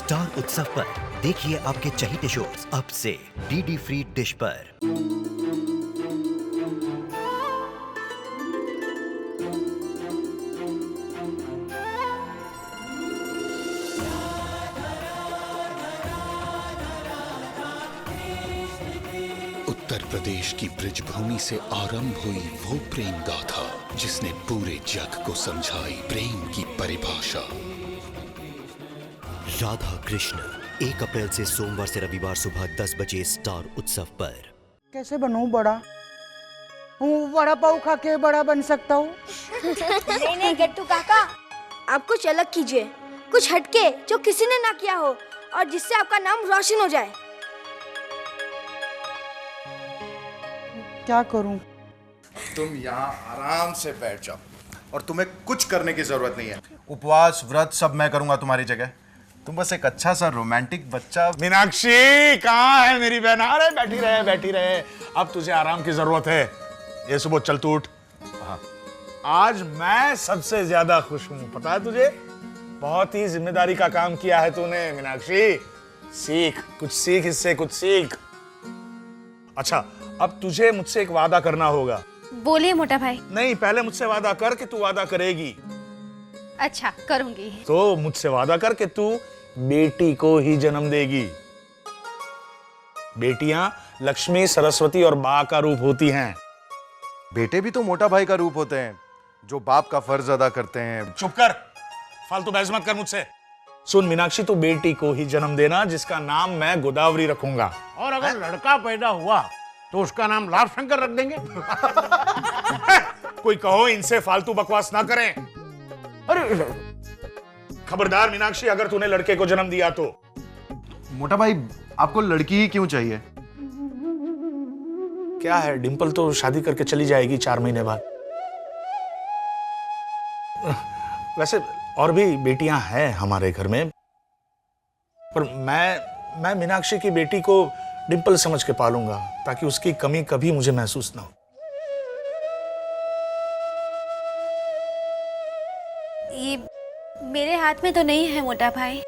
Star उत्सव पर देखिए आपके चहीते शोज अब से डीडी फ्री डिश पर। उत्तर प्रदेश की ब्रजभूमि से आरंभ हुई वो प्रेम गाथा जिसने पूरे जग को समझाई प्रेम की परिभाषा। राधा कृष्ण 1 अप्रैल से सोमवार से रविवार सुबह 10 बजे स्टार उत्सव पर। कैसे बनूं बड़ा? हूँ बड़ा पाव खा के बड़ा बन सकता हूँ। नहीं नहीं गट्टू काका, आप कुछ अलग कीजिए, कुछ हटके जो किसी ने ना किया हो और जिससे आपका नाम रोशन हो जाए। क्या करूं? तुम यहाँ आराम से बैठ जाओ और तुम्हें कुछ करने की जरूरत नहीं है। उपवास व्रत सब मैं करूंगा तुम्हारी जगह। तुम बस एक अच्छा सा रोमांटिक बच्चा। मीनाक्षी कहाँ है मेरी बहन? अरे बैठी रहे। अब तुझे आराम की जरूरत है। ये सुबह चल तू उठ। आज मैं सबसे ज्यादा खुश हूँ, पता है तुझे? बहुत ही जिम्मेदारी का काम किया है तूने मीनाक्षी। सीख, कुछ सीख, इससे कुछ सीख। अच्छा, अब तुझे मुझसे एक वादा करना होगा। बोलिए मोटा भाई। नहीं, पहले मुझसे वादा कर कि तू वादा करेगी। अच्छा, करूंगी। तो मुझसे वादा कर कि तू बेटी को ही जन्म देगी। बेटियां लक्ष्मी, सरस्वती और मां का रूप होती हैं। बेटे भी तो मोटा भाई का रूप होते हैं जो बाप का फर्ज अदा करते हैं। चुप कर, फालतू बहस मत कर मुझसे। सुन मीनाक्षी, तू बेटी को ही जन्म देना जिसका नाम मैं गोदावरी रखूंगा। और अगर लड़का पैदा हुआ तो उसका नाम लाभ शंकर रख देंगे। कोई कहो इनसे फालतू बकवास ना करें। अरे खबरदार मीनाक्षी, अगर तूने लड़के को जन्म दिया तो। मोटा भाई, आपको लड़की ही क्यों चाहिए? क्या है, डिंपल तो शादी करके चली जाएगी 4 महीने बाद। वैसे और भी बेटियां हैं हमारे घर में, पर मैं मीनाक्षी की बेटी को डिंपल समझ के पालूंगा ताकि उसकी कमी कभी मुझे महसूस ना हो। ये मेरे हाथ में तो नहीं है मोटा भाई,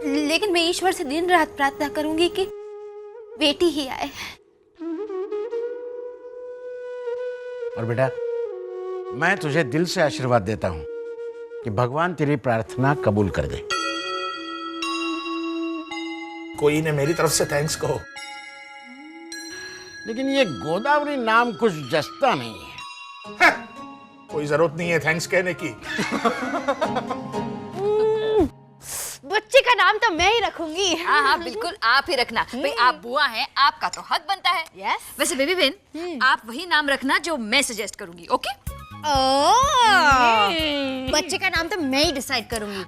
लेकिन मैं ईश्वर से दिन रात प्रार्थना करूंगी कि बेटी ही आए। और बेटा, मैं तुझे दिल से आशीर्वाद देता हूं कि भगवान तेरी प्रार्थना कबूल कर दे। कोई ने मेरी तरफ से थैंक्स कहो। लेकिन ये गोदावरी नाम कुछ जचता नहीं है। कोई जरूरत नहीं है थैंक्स कहने की। बच्चे का नाम तो मैं ही रखूंगी। हाँ हाँ बिल्कुल, आप ही रखना। भाई आप बुआ हैं, आपका तो हक बनता है। यस। वैसे बेबी बहन, आप वही नाम रखना जो मैं सजेस्ट करूंगी। ओके? बच्चे का नाम तो मैं ही डिसाइड करूंगी।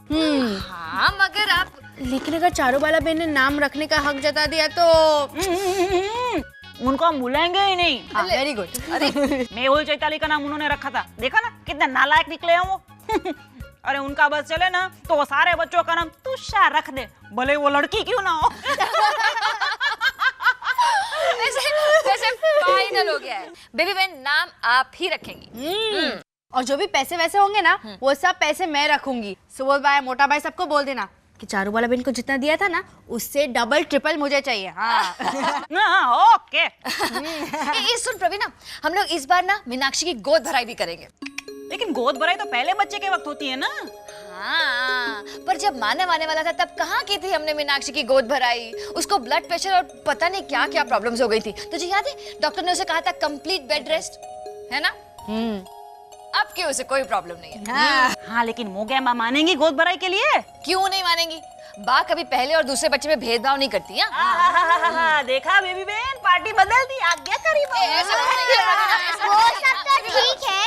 हाँ मगर आप, लेकिन अगर चारों वाला बहन ने नाम रखने का हक जता दिया तो उनको हम बुलाएंगे ही नहीं। हाँ, वेरी गुड। अरे मेहुल चैताली का नाम उन्होंने रखा था, देखा ना कितने नालायक निकले हैं वो। अरे उनका बस चले ना तो वो सारे बच्चों का नाम तुषार रख दे, भले वो लड़की क्यों ना हो। वैसे फाइनल हो गया है। बेबी बहन नाम आप ही रखेंगी। और जो भी पैसे वैसे होंगे ना, वो सब पैसे मैं रखूंगी। सुबोध भाई, मोटा भाई, सबको बोल देना कि चारों वाला बहन को जितना दिया था ना, उससे डबल ट्रिपल मुझे चाहिए। हाँ। ओके। सुन प्रवीणा, हम लोग इस बार ना मीनाक्षी की गोद भराई भी करेंगे। लेकिन गोद भराई तो पहले बच्चे के वक्त होती है ना। हाँ, पर जब माने वाला था तब कहाँ की थी हमने मीनाक्षी की गोद भराई। उसको ब्लड प्रेशर और पता नहीं क्या क्या प्रॉब्लम्स हो गई थी। तुझे याद है डॉक्टर ने उसे कहा था कंप्लीट बेड रेस्ट, है ना? अब क्यों, उसे कोई प्रॉब्लम नहीं है। हाँ लेकिन मोगे माँ मानेंगी गोद भराई के लिए? क्यों नहीं मानेंगी? बा कभी पहले और दूसरे बच्चे में भेदभाव नहीं करती। देखा बेबी बहन, पार्टी बदल दी, आज्ञाकारी बहू। वो सब तो ठीक है,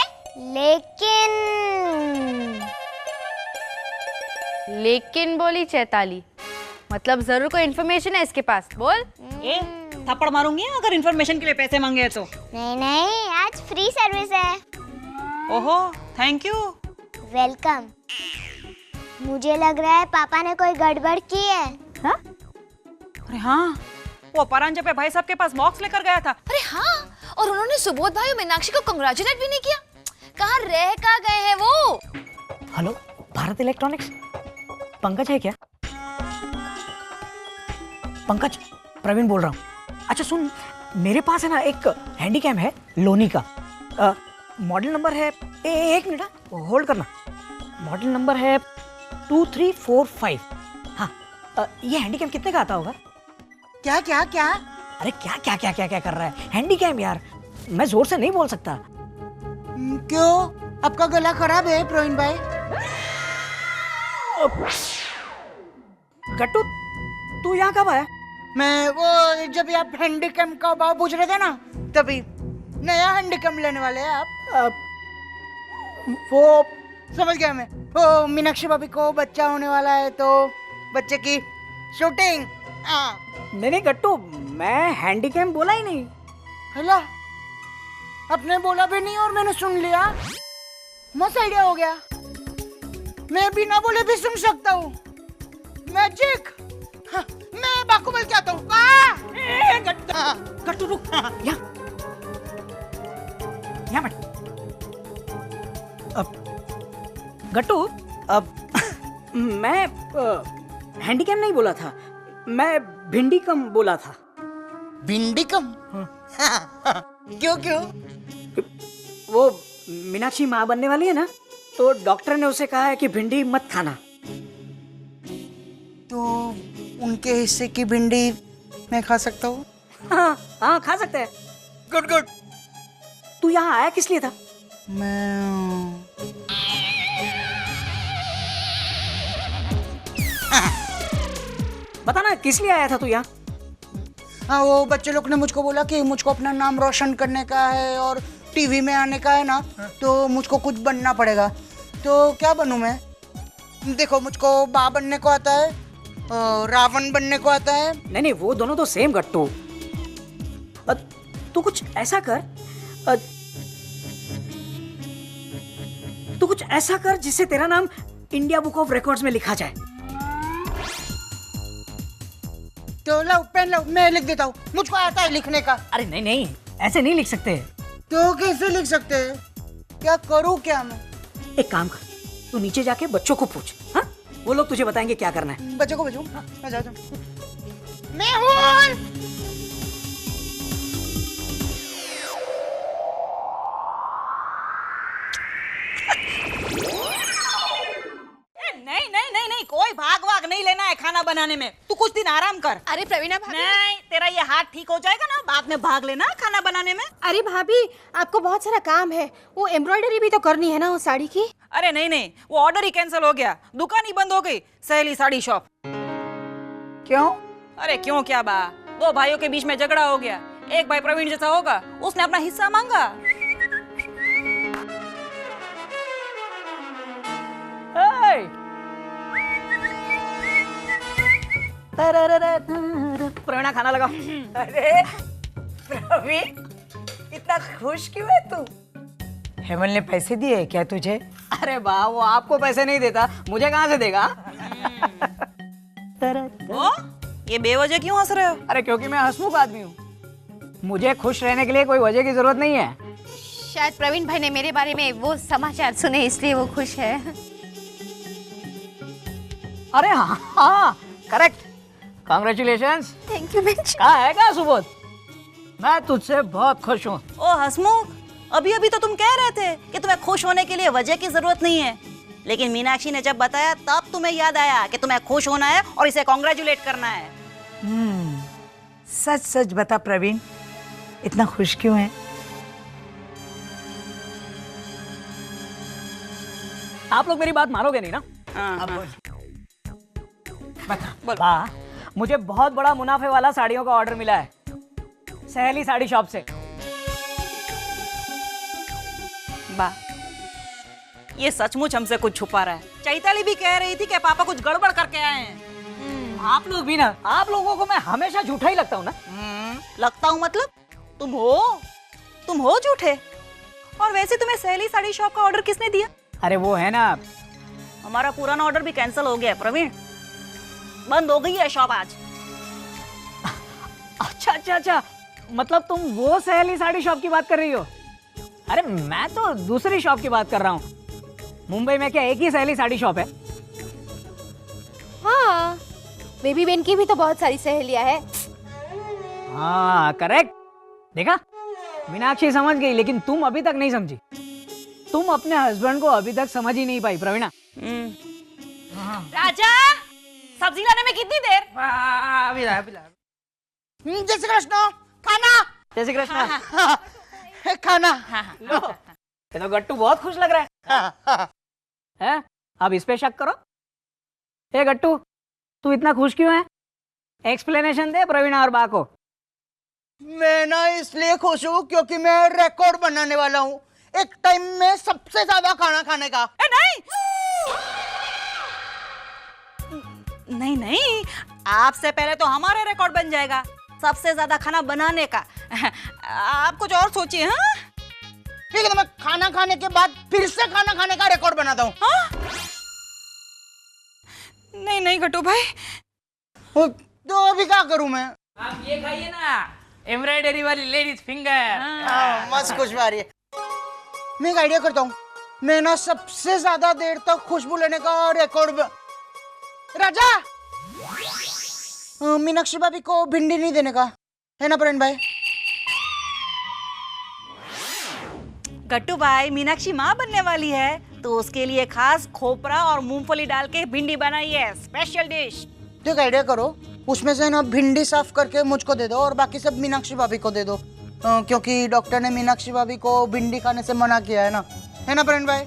लेकिन बोली चैताली, मतलब जरूर कोई इन्फॉर्मेशन है इसके पास। बोल। ए, थप्पड़ मारूंगी अगर इन्फॉर्मेशन के लिए पैसे मांगे तो। नहीं, आज फ्री सर्विस है। ओहो, थैंक यू। वेलकम। मुझे लग रहा है पापा ने कोई गड़बड़ की है। हाँ? अरे हाँ, वो परांजपे भाई साहब के पास बॉक्स लेकर गया था। अरे हाँ, और उन्होंने सुबोध भाई और मीनाक्षी को कांग्रेचुलेट भी नहीं किया। कहाँ रह गए हैं वो? Hello, Bharat electronics. पंकज है क्या? पंकज, प्रवीण बोल रहा हूँ। अच्छा सुन, मेरे पास है ना एक हैंडीकैम है लोनी का। मॉडल नंबर है, एक मिनट होल्ड करना। मॉडल नंबर है 2345। हाँ, ये हैंडीकैम कितने का आता होगा? क्या क्या क्या? अरे क्या क्या क्या क्या क्या कर रहा है? हैंडीकैम यार, मैं जोर से नहीं बोल सकता। क्यों? आपका गला खराब है प्रवीण भाई? गट्टू, तू यहाँ कब आया? मैं वो जब आप हैंडीकैम का भाव पूछ रहे थे ना, तभी। नया हैंडीकैम लेने वाले हैं आप? वो समझ गया मैं। वो मीनाक्षी भाभी को बच्चा होने वाला है, तो बच्चे की शूटिंग। नहीं गट्टू, मैं हैंडीकैम बोला ही नहीं। हेलो, आपने बोला भी नहीं और मैंने सुन लिया। मस्त आइडिया हो गया। मैं बिना बोले भी सुन सकता हूँ। मैजिक। हाँ, मैं बाकुबल क्या आता हूँ। गट्टू रुक, यहाँ बैठ। गट्टू, अब मैं हैंडीकैम नहीं बोला था, मैं भिंडी कम बोला था। भिंडी कम? क्यों क्यों? वो मीनाक्षी माँ बनने वाली है ना, तो डॉक्टर ने उसे कहा है कि भिंडी मत खाना। तो उनके हिस्से की भिंडी मैं खा सकता हूँ? हाँ हाँ, खा सकते हैं। Good good. तू यहाँ आया किस लिए था? मैं बता ना, किस लिए आया था तू यहाँ? हाँ, वो बच्चे लोग ने मुझको बोला कि मुझको अपना नाम रोशन करने का है और टीवी में आने का है ना, तो मुझको कुछ बनना पड़ेगा। तो क्या बनूं मैं? देखो, मुझको बा बनने को आता है, रावण बनने को आता है। नहीं, वो दोनों तो सेम गट्टू। तू कुछ ऐसा कर, तू कुछ ऐसा कर जिससे तेरा नाम इंडिया बुक ऑफ रिकॉर्ड्स में लिखा जाए। तो लाओ, पेन लाओ, मैं लिख देता हूँ। मुझको आता है लिखने का। अरे नहीं, ऐसे नहीं लिख सकते। तो कैसे लिख सकते हैं? क्या करूँ क्या मैं? एक काम कर, तू नीचे जाके बच्चों को पूछ। हाँ, वो लोग तुझे बताएंगे क्या करना है। बच्चों को भेजूं? हाँ, जाओ। मैं हूँ। नहीं, कोई भाग नहीं लेना है खाना बनाने में। तू कुछ दिन आराम कर। अरे प्रवीणा भाभी, नहीं, तेरा ये हाथ ठीक हो जाएगा ना, बाद में भाग लेना खाना बनाने में। अरे भाभी, आपको बहुत सारा काम है, वो एम्ब्रॉयडरी भी तो करनी है ना उस साड़ी की। अरे नहीं, वो ऑर्डर ही कैंसिल हो गया, दुकान ही बंद हो गई, सहेली साड़ी शॉप। क्यों? अरे क्यों क्या बा, दो भाइयों के बीच में झगड़ा हो गया। एक भाई प्रवीण जैसा होगा, उसने अपना हिस्सा मांगा। प्रवीणा, खाना लगाओ। अरे प्रवीण, इतना खुश क्यों है तू? हेमल ने पैसे दिए क्या तुझे? अरे वाह, वो आपको पैसे नहीं देता, मुझे कहाँ से देगा? ओ, ये बेवजह क्यों हंस रहे हो? अरे क्योंकि मैं हंसमुख आदमी हूँ। मुझे खुश रहने के लिए कोई वजह की जरूरत नहीं है। शायद प्रवीण भाई ने मेरे बारे में वो समाचार सुने, इसलिए वो खुश है। अरे हाँ, correct. Congratulations. Thank you bench. कहाँ है क्या सुबोध? मैं तुझसे बहुत खुश हूँ। ओ हसमुख, अभी तो तुम कह रहे थे कि तुम्हें खुश होने के लिए वजह की जरूरत नहीं है, लेकिन मीनाक्षी ने जब बताया तब तुम्हें याद आया कि तुम्हें खुश होना है और इसे कांग्रेचुलेट करना है। सच सच बता प्रवीण, इतना खुश क्यों है? आप लोग मेरी बात मानोगे नहीं ना? बता, मुझे बहुत बड़ा मुनाफे वाला साड़ियों का ऑर्डर मिला है सहेली साड़ी शॉप से। बा, ये सचमुच हमसे कुछ छुपा रहा है। चैताली भी कह रही थी कि पापा कुछ गड़बड़ करके आए हैं। आप लोग भी ना, आप लोगों को मैं हमेशा झूठा ही लगता हूँ ना। लगता हूँ मतलब? तुम हो झूठे। और वैसे तुम्हें सहेली साड़ी शॉप का ऑर्डर किसने दिया? अरे वो है ना, हमारा पुराना ऑर्डर भी कैंसिल हो गया है प्रवीण, बंद हो गई है शॉप आज। अच्छा, मतलब तुम वो सहेली साड़ी शॉप की बात कर रही हो? अरे मैं तो दूसरी शॉप की बात कर रहा हूँ। मुंबई में क्या एक ही सहेली साड़ी शॉप है? बेबी बेन की भी तो बहुत सारी सहेलियां हैं। हाँ करेक्ट। देखा, मीनाक्षी समझ गई, लेकिन तुम अभी तक नहीं समझी। तुम अपने हस्बैंड को अभी तक समझ ही नहीं पाई प्रवीणा। राजा, सब्जी लाने में कितनी देर? जय श्री कृष्ण। खाना। जय श्री कृष्ण। खाना। लो, ये तो गट्टू बहुत खुश लग रहा है। अब इस पे शक करो। ए गट्टू, तू इतना खुश क्यों है? एक्सप्लेनेशन दे प्रवीणा और बा को। मैं ना इसलिए खुश हूँ क्योंकि मैं रिकॉर्ड बनाने वाला हूँ, एक टाइम में सबसे ज्यादा खाना खाने का। नहीं नहीं, आपसे पहले तो हमारा रिकॉर्ड बन जाएगा सबसे ज्यादा खाना बनाने का। आप कुछ और सोचिए। हाँ ठीक है, तो मैं खाना खाने के बाद फिर से खाना खाने का रिकॉर्ड बनाता हूँ। नहीं नहीं गट्टू भाई, तो अभी क्या करूँ मैं? आप ये खाइए ना, एम्ब्रॉयडरी वाली लेडीज फिंगर। मस्त खुशबू आ रही है। मैं एक आइडिया करता हूँ, मैं ना सबसे ज्यादा देर तक खुशबू लेने का रिकॉर्ड। राजा, मीनाक्षी भाभी को भिंडी नहीं देने का है ना प्रवीण भाई? गट्टू भाई, मीनाक्षी माँ बनने वाली है तो उसके लिए खास खोपरा और मूंगफली डाल के भिंडी बनाई है, स्पेशल डिश। तो एक आइडिया करो, उसमें से ना भिंडी साफ करके मुझको दे दो और बाकी सब मीनाक्षी भाभी को दे दो, क्योंकि डॉक्टर ने मीनाक्षी भाभी को भिंडी खाने से मना किया है ना प्रवीण भाई?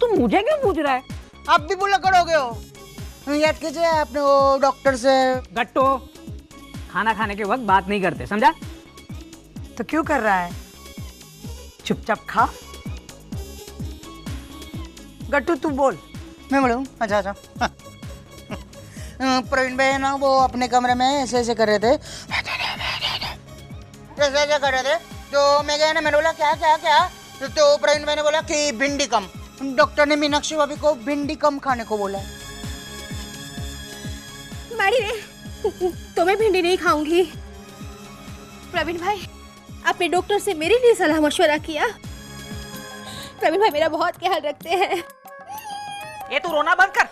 तुम मुझे क्यों पूछ रहा है? आप भी बुला करोगे हो? याद कीजिए आपने वो डॉक्टर से। गट्टू, खाना खाने के वक्त बात नहीं करते, समझा? तो क्यों कर रहा है? चुपचाप खा। गट्टू तू बोल। मैं बोलूं? अच्छा। प्रवीण भाई ना वो अपने कमरे में ऐसे ऐसे कर रहे थे, ऐसे कर रहे थे, तो मैं गया ना, मैंने बोला क्या क्या क्या, तो प्रवीण भाई ने बोला कि भिंडी कम। डॉक्टर ने मीनाक्षी भाभी को भिंडी कम खाने को बोला। तो मैं भिंडी नहीं खाऊंगी। प्रवीण भाई, आपने डॉक्टर से मेरे लिए सलाह मशवरा किया। प्रवीण भाई मेरा बहुत ख्याल रखते हैं। ये तू रोना बंद कर।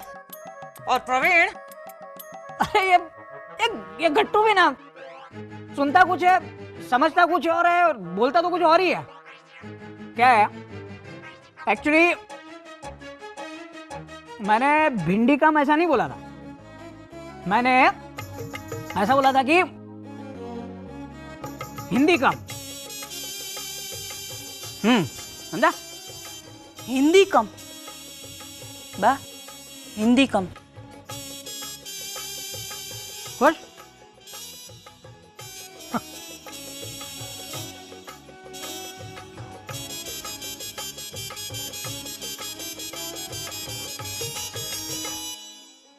और प्रवीण, अरे ये गट्टू भी ना सुनता कुछ है, समझता कुछ और है और बोलता तो कुछ और ही है। क्या है एक्चुअली, मैंने भिंडी कम ऐसा नहीं बोला था, मैंने ऐसा बोला था कि हिंदी कम। समझा? हिंदी कम? बा, हिंदी कम। खुश?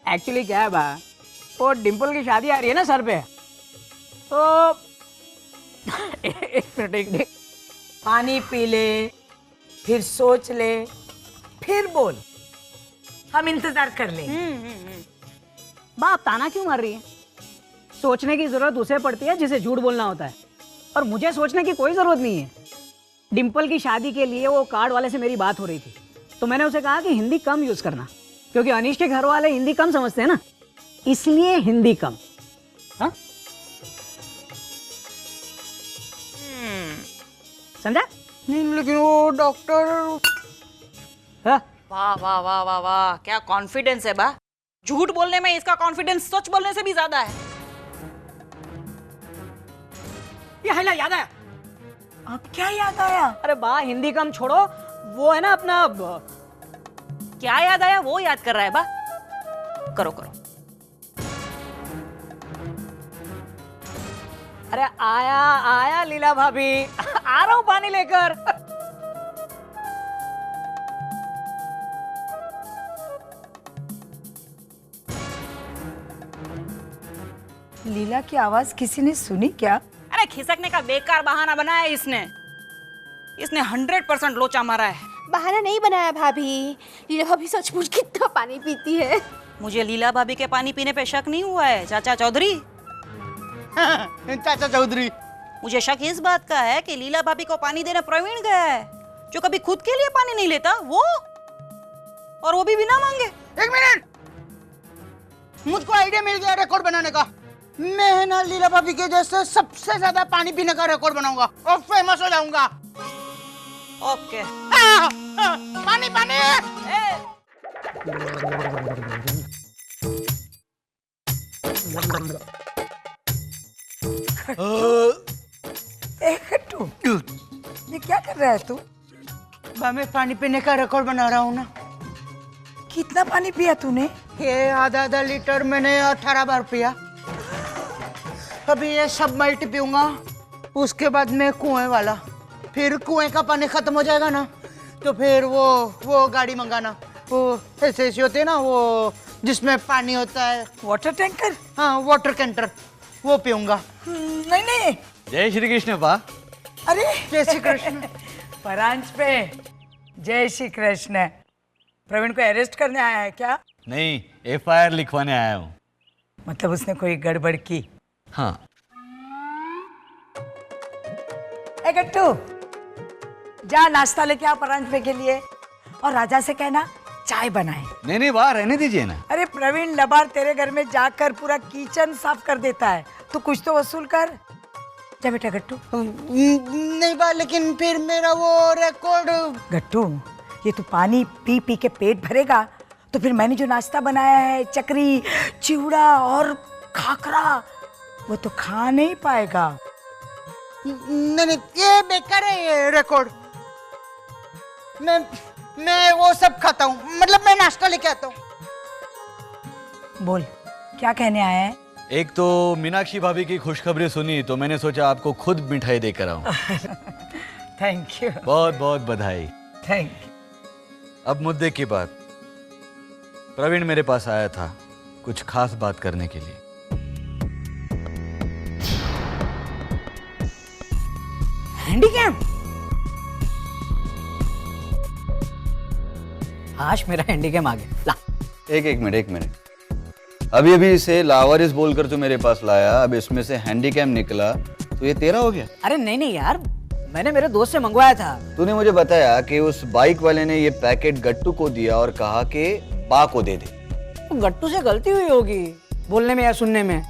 एक्चुअली क्या है बा, वो डिम्पल की शादी आ रही है ना सर पे, तो एक मिनट, पानी पी ले, फिर सोच ले, फिर बोल, हम इंतजार कर ले। बाप ताना क्यों मार रही है? सोचने की जरूरत उसे पड़ती है जिसे झूठ बोलना होता है, और मुझे सोचने की कोई जरूरत नहीं है। डिम्पल की शादी के लिए वो कार्ड वाले से मेरी बात हो रही थी, तो मैंने उसे कहा कि हिंदी कम यूज करना, क्योंकि अनीश के घर वाले हिंदी कम समझते हैं ना, इसलिए हिंदी कम। हाँ समझा? नहीं, लेकिन वो डॉक्टर। वाह वाह वाह वाह वाह, क्या कॉन्फिडेंस है बा। झूठ बोलने में इसका कॉन्फिडेंस सच बोलने से भी ज्यादा है। ये हाइला याद आया। अब क्या याद आया? अरे बा, हिंदी कम छोड़ो, वो है ना अपना। क्या याद आया? वो याद कर रहा है बा। करो करो। अरे आया आया लीला भाभी, आ रहा हूं पानी लेकर। लीला की आवाज किसी ने सुनी क्या? अरे खिसकने का बेकार बहाना बनाया इसने 100% लोचा मारा है। बहाना नहीं बनाया भाभी, लीला भाभी सचमुच कितना पानी पीती है। मुझे लीला भाभी के पानी पीने पे शक नहीं हुआ है चाचा चौधरी। चाचा चौधरी, मुझे शक इस बात का है कि लीला भाभी को पानी देने प्रवीण गया है, जो कभी खुद के लिए पानी नहीं लेता वो, और वो भी बिना मांगे। एक मिनट, मुझको आइडिया मिल गया रिकॉर्ड बनाने का। मैं ना लीला भाभी के जैसे सबसे ज्यादा पानी पीने का रिकॉर्ड बनाऊंगा और फेमस हो जाऊंगा। ओके। पानी पानी। ये क्या कर रहा है तू? मैं पानी पीने का रिकॉर्ड बना रहा हूँ ना। कितना पानी पिया तूने? ये आधा लीटर मैंने 18 बार पिया। अभी ये सब मल्टी पीऊंगा, उसके बाद मैं कुएं वाला। फिर कुएं का पानी खत्म हो जाएगा ना, तो फिर वो गाड़ी मंगाना, वो ऐसे होते हैं ना, वो जिसमें पानी होता है। Water tanker? हाँ, वाटर कैंटर, वो पीऊंगा। नहीं। जय श्री कृष्ण बा। अरे जय श्री कृष्ण। परांच पे जय श्री कृष्ण। प्रवीण को अरेस्ट करने आया है क्या? नहीं, FIR लिखवाने आया हूँ। मतलब उसने कोई गड़बड़ की? हाँ। ए गट्टू, जा नाश्ता लेके आ परांच पे के लिए, और राजा से कहना चाय बनाए। नहीं वाह, रहने दीजिए ना। अरे प्रवीण लबार तेरे घर में जाकर पूरा किचन साफ कर देता है, तो कुछ तो वसूल कर। जा बेटा गट्टू। नहीं बा, लेकिन फिर मेरा वो रिकॉर्ड। गट्टू, ये तू पानी पी पी के पेट भरेगा तो फिर मैंने जो नाश्ता बनाया है, चकरी, चिवड़ा और खाकरा, वो तो खा नहीं पाएगा। नहीं, ये बेकार है ये रिकॉर्ड। मैं वो सब खाता हूँ, मतलब मैं नाश्ता लेके आता हूँ। बोल, क्या कहने आया है? एक तो मीनाक्षी भाभी की खुशखबरी सुनी तो मैंने सोचा आपको खुद मिठाई देकर आऊं। Thank you. बहुत बहुत बधाई। Thank you. अब मुद्दे की बात। प्रवीण मेरे पास आया था कुछ खास बात करने के लिए। हैंडीकैम? आज मेरा हैंडीकैम आ गया। ला। एक मिनट। अभी इसे लावारिस बोलकर तो मेरे पास लाया, अब इसमें से हैंडीकैम निकला तो ये तेरा हो गया? अरे नहीं यार, मैंने मेरे दोस्त से मंगवाया था। तूने मुझे बताया कि उस बाइक वाले ने ये पैकेट गट्टू को दिया और कहा कि बा को दे दे। तो गट्टू से गलती हुई होगी बोलने में या सुनने में।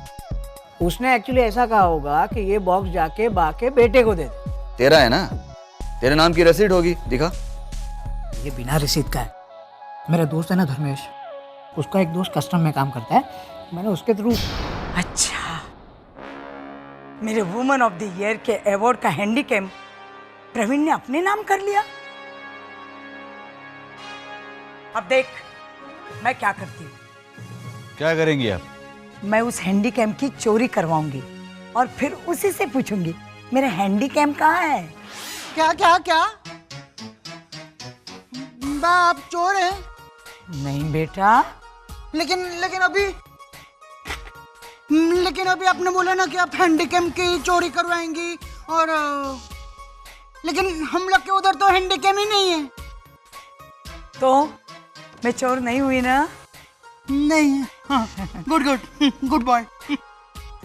उसने एक्चुअली ऐसा कहा होगा कि ये बॉक्स जाके बा के बेटे को दे दे। तेरा है ना, तेरे नाम की रसीद होगी, दिखा। ये बिना रसीद का है। मेरा दोस्त है ना धर्मेश, उसका एक दोस्त कस्टम में काम करता है, मैंने उसके थ्रू। अच्छा, मेरे वुमन ऑफ द ईयर के अवार्ड का हैंडीकैम प्रवीण ने अपने नाम कर लिया। अब देख मैं क्या करती हूँ। क्या करेंगी आप? मैं उस हैंडीकैम की चोरी करवाऊंगी और फिर उसी से पूछूंगी मेरा हैंडीकैम कहाँ है। क्या? बाप चोर है? नहीं बेटा। लेकिन अभी आपने बोला ना कि आप हैंडीकैम की चोरी करवाएंगी, और लेकिन हम लोग के उधर तो हैंडीकैम ही नहीं है। तो मैं चोर नहीं हुई ना? नहीं। हाँ, गुड बॉय।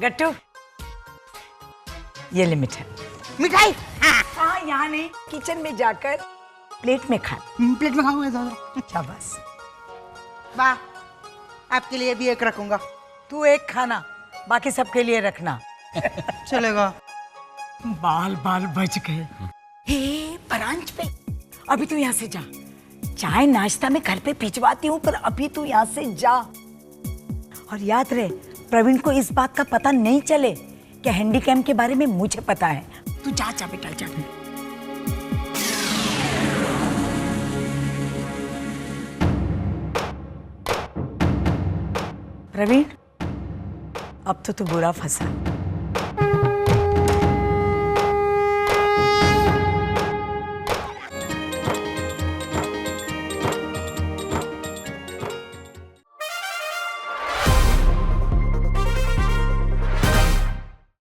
गट्टू, ये लिमिट है। मिठाई? हाँ, यहाँ नहीं, किचन में जाकर प्लेट में खा। प्लेट में खाऊंगा दादा। शाबाश। वाह, आपके लिए भी एक रखूंगा। तू एक खाना, बाकी सबके लिए रखना। चलेगा। बाल बच गए। हे परांच पे, अभी तू यहाँ से जा। चाय नाश्ता में घर पे भिजवाती हूँ, पर अभी तू यहाँ से जा। और याद रहे, प्रवीण को इस बात का पता नहीं चले कि हैंडीकैम के बारे में मुझे पता है। तू जा बेटा, जा। प्रवीण, अब तो तू बुरा फंसा।